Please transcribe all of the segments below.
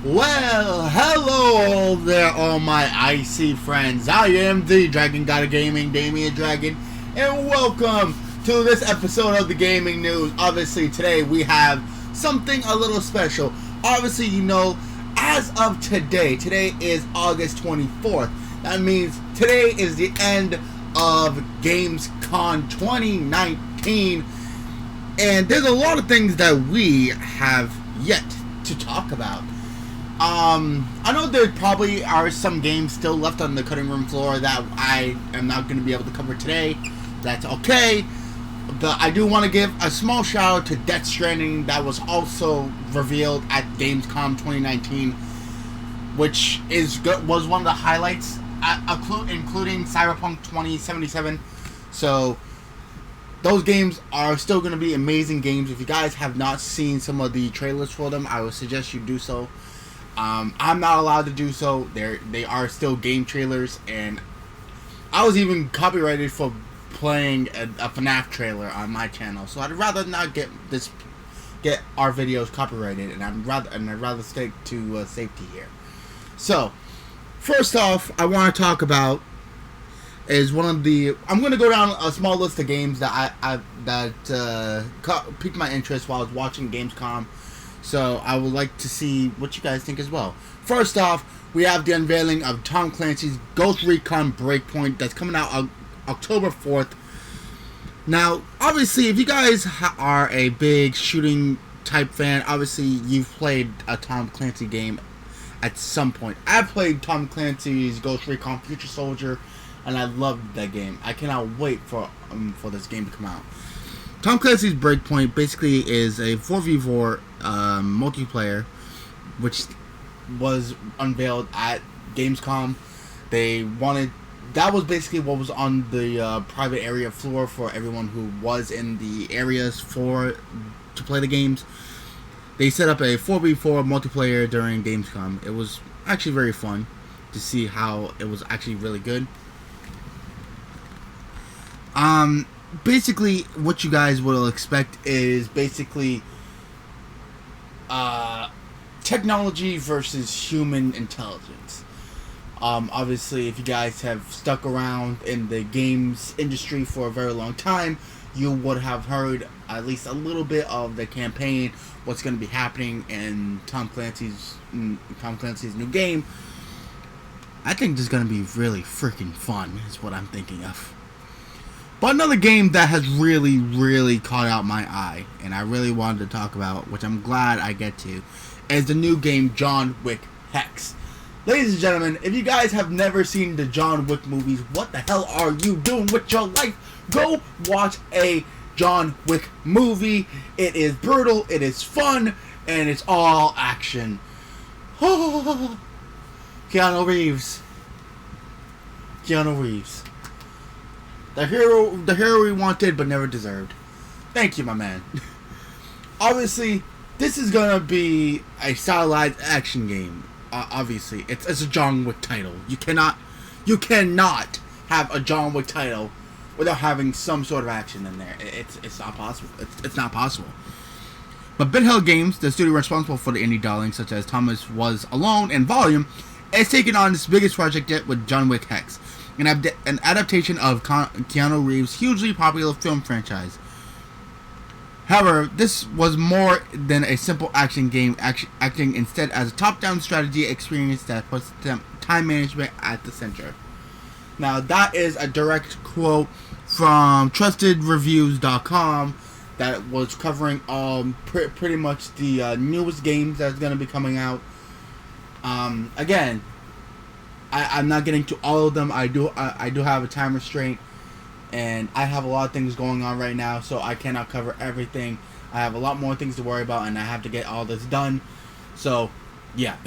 Well, hello there, all my icy friends. I am the Dragon God of Gaming, Dragon, and welcome to this episode of the Gaming News. Obviously, today we have something a little special. Obviously, you know, as of today is August 24th. That means today is the end of Gamescom 2019, and there's a lot of things that we have yet to talk about. I know there probably are some games still left on the cutting room floor that I am not going to be able to cover today. That's okay. But I do want to give a small shout out to Death Stranding that was also revealed at Gamescom 2019, which was one of the highlights, including Cyberpunk 2077. So those games are still going to be amazing games. If you guys have not seen some of the trailers for them, I would suggest you do so. I'm not allowed to do so. They are still game trailers, and I was even copyrighted for playing a FNAF trailer on my channel. So I'd rather not get our videos copyrighted, and I'd rather stick to safety here. So first off, I want to talk about is I'm going to go down a small list of games that piqued my interest while I was watching Gamescom. So I would like to see what you guys think as well. First off, we have the unveiling of Tom Clancy's Ghost Recon Breakpoint that's coming out October 4th. Now, obviously, if you guys are a big shooting type fan, obviously you've played a Tom Clancy game at some point. I played Tom Clancy's Ghost Recon Future Soldier, and I loved that game. I cannot wait for this game to come out. Tom Clancy's Breakpoint basically is a 4v4 multiplayer, which was unveiled at Gamescom. That was basically what was on the private area floor for everyone who was in the areas to play the games. They set up a 4v4 multiplayer during Gamescom. It was actually very fun to see how it was actually really good. Basically, what you guys will expect is basically technology versus human intelligence. Obviously, if you guys have stuck around in the games industry for a very long time, you would have heard at least a little bit of the campaign, what's going to be happening in Tom Clancy's new game. I think this is going to be really freaking fun, is what I'm thinking of. But another game that has really, really caught out my eye, and I really wanted to talk about, which I'm glad I get to, is the new game John Wick Hex. Ladies and gentlemen, if you guys have never seen the John Wick movies, what the hell are you doing with your life? Go watch a John Wick movie. It is brutal, it is fun, and it's all action. Keanu Reeves. The hero we wanted but never deserved. Thank you, my man. Obviously, this is gonna be a stylized action game. Obviously, it's a John Wick title. You cannot have a John Wick title without having some sort of action in there. It's not possible. It's not possible. But BitHell Games, the studio responsible for the indie darlings such as Thomas Was Alone and Volume, is taking on its biggest project yet with John Wick Hex, an adaptation of Keanu Reeves' hugely popular film franchise. However, this was more than a simple action game, acting instead as a top-down strategy experience that puts time management at the center. Now, that is a direct quote from TrustedReviews.com that was covering pretty much the newest games that's going to be coming out. Again, I'm not getting to all of them. I do have a time restraint, and I have a lot of things going on right now, so I cannot cover everything. I have a lot more things to worry about, and I have to get all this done. So, yeah.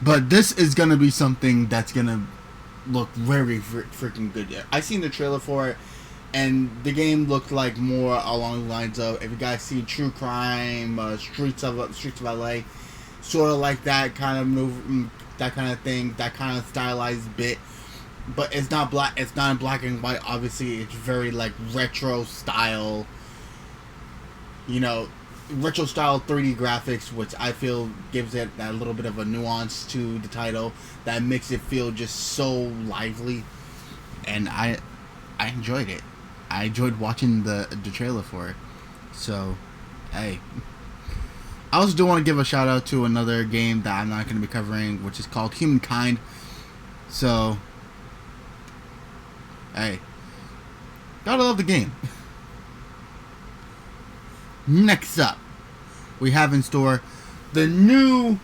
But this is going to be something that's going to look very freaking good. I seen the trailer for it, and the game looked like more along the lines of, if you guys see True Crime, Streets of LA, sort of like that kind of move, that kind of thing, that kind of stylized bit. But it's not in black and white. Obviously, it's very like retro style. You know, retro style 3D graphics, which I feel gives it that little bit of a nuance to the title that makes it feel just so lively. And I enjoyed it. I enjoyed watching the trailer for it. So, hey. I also do want to give a shout out to another game that I'm not going to be covering, which is called Humankind. So, hey. Gotta love the game. Next up, we have in store the new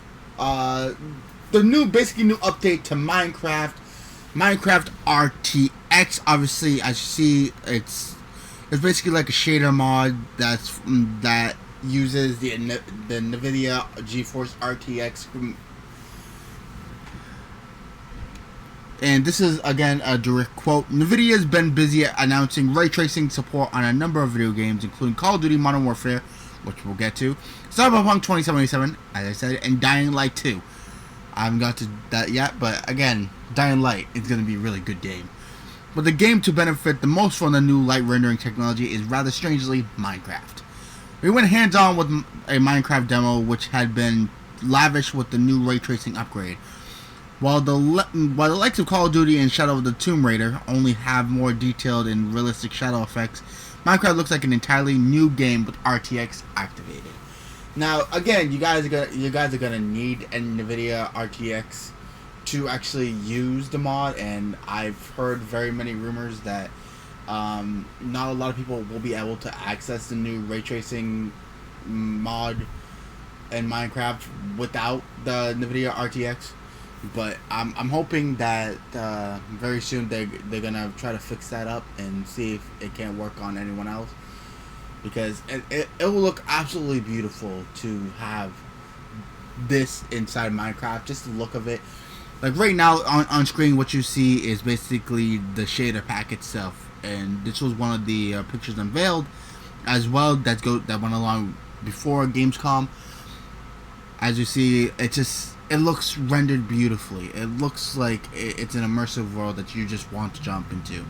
basically new update to Minecraft RTX. Obviously, as you see, it's basically like a shader mod that uses the NVIDIA GeForce RTX. And this is, again, a direct quote. NVIDIA has been busy announcing ray tracing support on a number of video games, including Call of Duty Modern Warfare, which we'll get to, Cyberpunk 2077, as I said, and Dying Light 2. I haven't got to that yet, but again, Dying Light is going to be a really good game. But the game to benefit the most from the new light rendering technology is, rather strangely, Minecraft. We went hands-on with a Minecraft demo, which had been lavish with the new ray tracing upgrade. While the likes of Call of Duty and Shadow of the Tomb Raider only have more detailed and realistic shadow effects, Minecraft looks like an entirely new game with RTX activated. Now, again, you guys are gonna need an NVIDIA RTX to actually use the mod, and I've heard very many rumors that not a lot of people will be able to access the new ray tracing mod in Minecraft without the NVIDIA RTX. But I'm hoping that very soon they're gonna try to fix that up and see if it can work on anyone else, because it will look absolutely beautiful to have this inside Minecraft. Just the look of it, like right now on screen, what you see is basically the shader pack itself, and this was one of the pictures unveiled as well that went along before Gamescom. As you see, it looks rendered beautifully. It looks like it's an immersive world that you just want to jump into.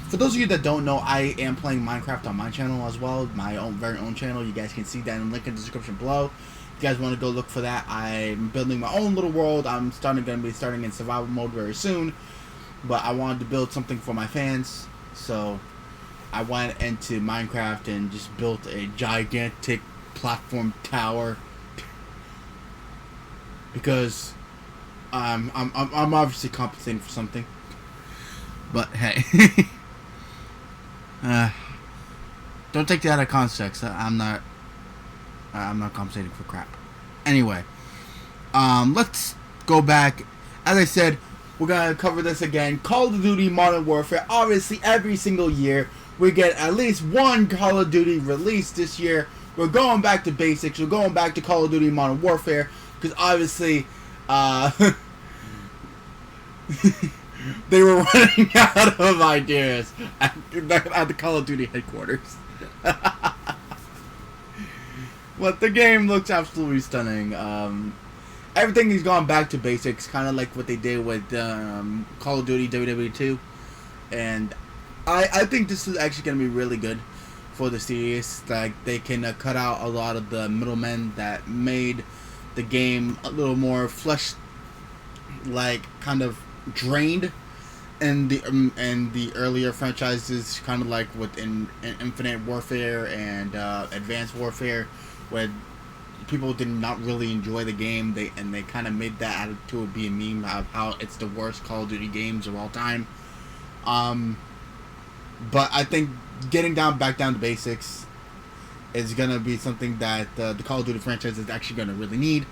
For those of you that don't know, I am playing Minecraft on my channel as well, my very own channel. You guys can see that in the link in the description below. If you guys want to go look for that, I'm building my own little world. I'm going to be starting in survival mode very soon, but I wanted to build something for my fans, so I went into Minecraft and just built a gigantic platform tower. Because I'm obviously compensating for something. But hey, don't take that out of context. I'm not compensating for crap. Anyway, let's go back. As I said, we're gonna cover this again. Call of Duty Modern Warfare. Obviously, every single year we get at least one Call of Duty release. This year, we're going back to basics. We're going back to Call of Duty Modern Warfare. Because obviously, they were running out of ideas at the Call of Duty headquarters. But the game looks absolutely stunning. Everything has gone back to basics, kind of like what they did with Call of Duty WW2. And I think this is actually going to be really good for the series. Like, they can cut out a lot of the middlemen that made the game a little more like kind of drained in the earlier franchises, kind of like with in Infinite Warfare and Advanced Warfare, where people did not really enjoy the game. They kind of made that attitude be a meme of how it's the worst Call of Duty games of all time. But I think getting back down to basics is going to be something that the Call of Duty franchise is actually going to really need.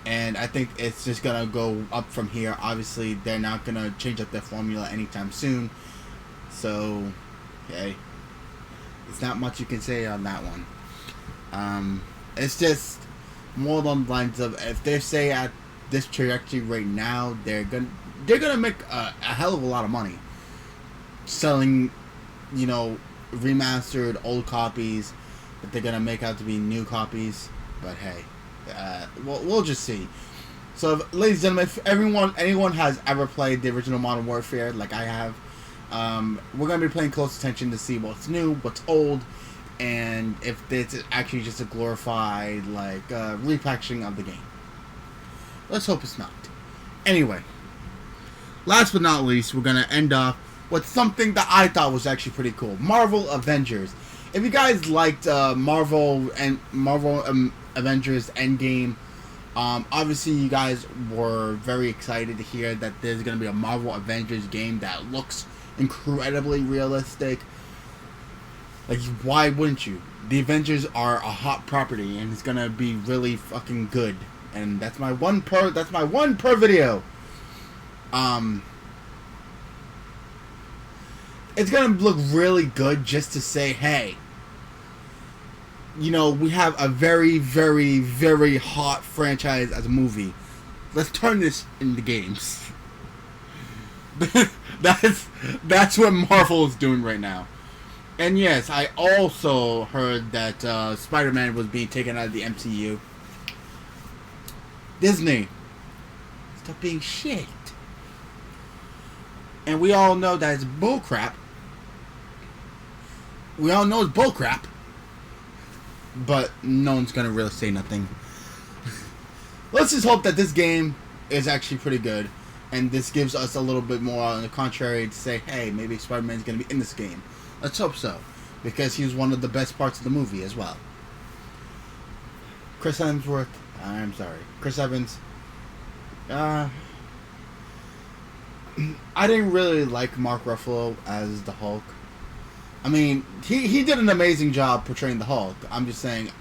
And I think it's just going to go up from here. Obviously, they're not going to change up their formula anytime soon. So, okay. It's not much you can say on that one. It's just more along the lines of, if they stay at this trajectory right now, they're gonna make a hell of a lot of money selling, remastered old copies that they're gonna make out to be new copies. But hey, we'll just see. So, ladies and gentlemen, if anyone has ever played the original Modern Warfare like I have, we're gonna be paying close attention to see what's new, what's old. and if it's actually just a glorified like repackaging of the game. Let's hope it's not. Anyway, last but not least, we're gonna end off with something that I thought was actually pretty cool: Marvel Avengers. If you guys liked Marvel Avengers Endgame, obviously you guys were very excited to hear that there's gonna be a Marvel Avengers game that looks incredibly realistic. Like, why wouldn't you? The Avengers are a hot property, and it's gonna be really fucking good. And that's my one per video. It's gonna look really good just to say, hey, you know, we have a very, very, very hot franchise as a movie. Let's turn this into games. That's what Marvel is doing right now. And yes, I also heard that Spider-Man was being taken out of the MCU. Disney, stop being shit. And we all know that it's bullcrap. We all know it's bullcrap. But no one's gonna really say nothing. Let's just hope that this game is actually pretty good. And this gives us a little bit more on the contrary to say, hey, maybe Spider-Man's gonna be in this game. Let's hope so. Because he's one of the best parts of the movie as well. Chris Evans. I didn't really like Mark Ruffalo as the Hulk. I mean, he did an amazing job portraying the Hulk. I'm just saying,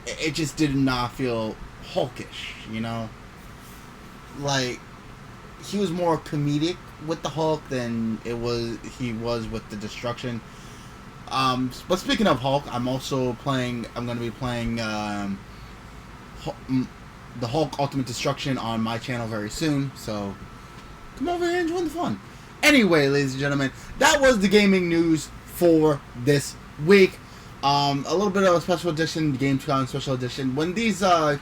it just did not feel Hulkish, you know? Like, he was more comedic with the Hulk than he was with the Destruction. But speaking of Hulk, I'm going to be playing the Hulk Ultimate Destruction on my channel very soon, so come over here and join the fun. Anyway, ladies and gentlemen, that was the gaming news for this week. A little bit of a special edition, Gamescom special edition. When these types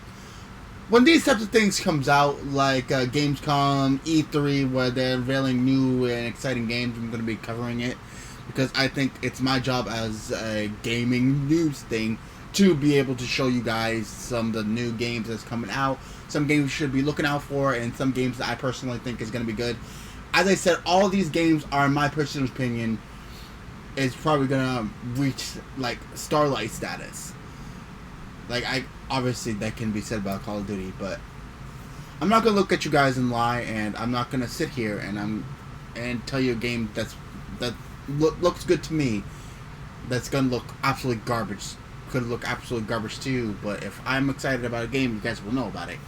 of things comes out, like Gamescom, E3, where they're unveiling new and exciting games, I'm going to be covering it, because I think it's my job as a gaming news thing to be able to show you guys some of the new games that's coming out, some games you should be looking out for, and some games that I personally think is going to be good. As I said, all these games are, in my personal opinion, is probably going to reach, like, Starlight status. Like, obviously that can be said about Call of Duty, but I'm not going to look at you guys and lie, and I'm not going to sit here and tell you a game that looks good to me, that's going to look absolutely garbage. Could look absolutely garbage to you, but if I'm excited about a game, you guys will know about it.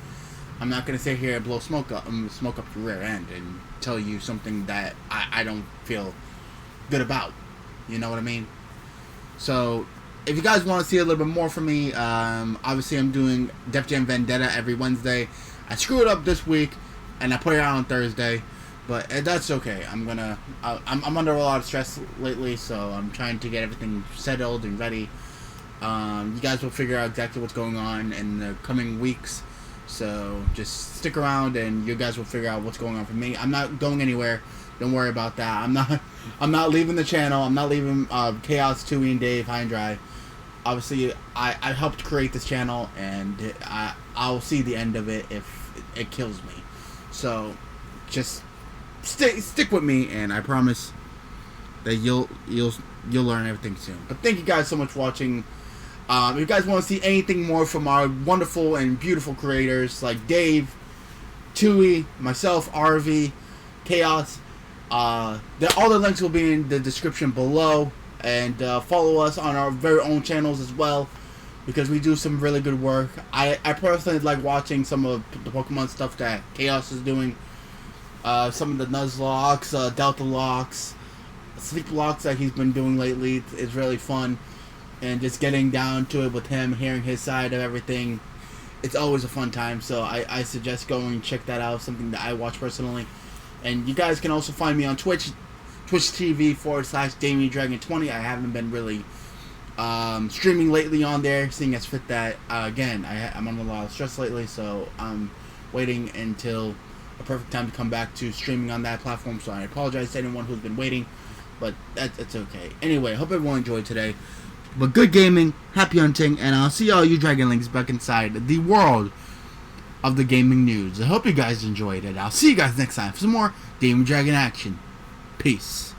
I'm not going to sit here and blow smoke up your rear end and tell you something that I don't feel good about. You know what I mean? So, if you guys want to see a little bit more from me, obviously I'm doing Def Jam Vendetta every Wednesday. I screwed up this week, and I put it out on Thursday, but that's okay. I'm under a lot of stress lately, so I'm trying to get everything settled and ready. You guys will figure out exactly what's going on in the coming weeks, so just stick around and you guys will figure out what's going on for me. I'm not going anywhere. Don't worry about that. I'm not leaving the channel. I'm not leaving Chaos, Tui, and Dave high and dry. Obviously, I helped create this channel, and I'll see the end of it if it kills me. So just stick with me, and I promise that you'll learn everything soon. But thank you guys so much for watching. If you guys want to see anything more from our wonderful and beautiful creators like Dave, Tui, myself, RV, Chaos, all the links will be in the description below. And follow us on our very own channels as well, because we do some really good work. I personally like watching some of the Pokemon stuff that Chaos is doing. Some of the Nuzlocke, Delta Locks, Sleep Locks that he's been doing lately is really fun. And just getting down to it with him, hearing his side of everything, it's always a fun time. So I suggest going and check that out, something that I watch personally. And you guys can also find me on Twitch, twitch.tv/Director-D.Dragon20. I haven't been really streaming lately on there, seeing as fit that, again, I'm under a lot of stress lately, so I'm waiting until a perfect time to come back to streaming on that platform. So I apologize to anyone who's been waiting, but that's okay. Anyway, hope everyone enjoyed today. But good gaming, happy hunting, and I'll see all you Dragonlings back inside the world of the gaming news. I hope you guys enjoyed it. I'll see you guys next time for some more Game Dragon action. Peace.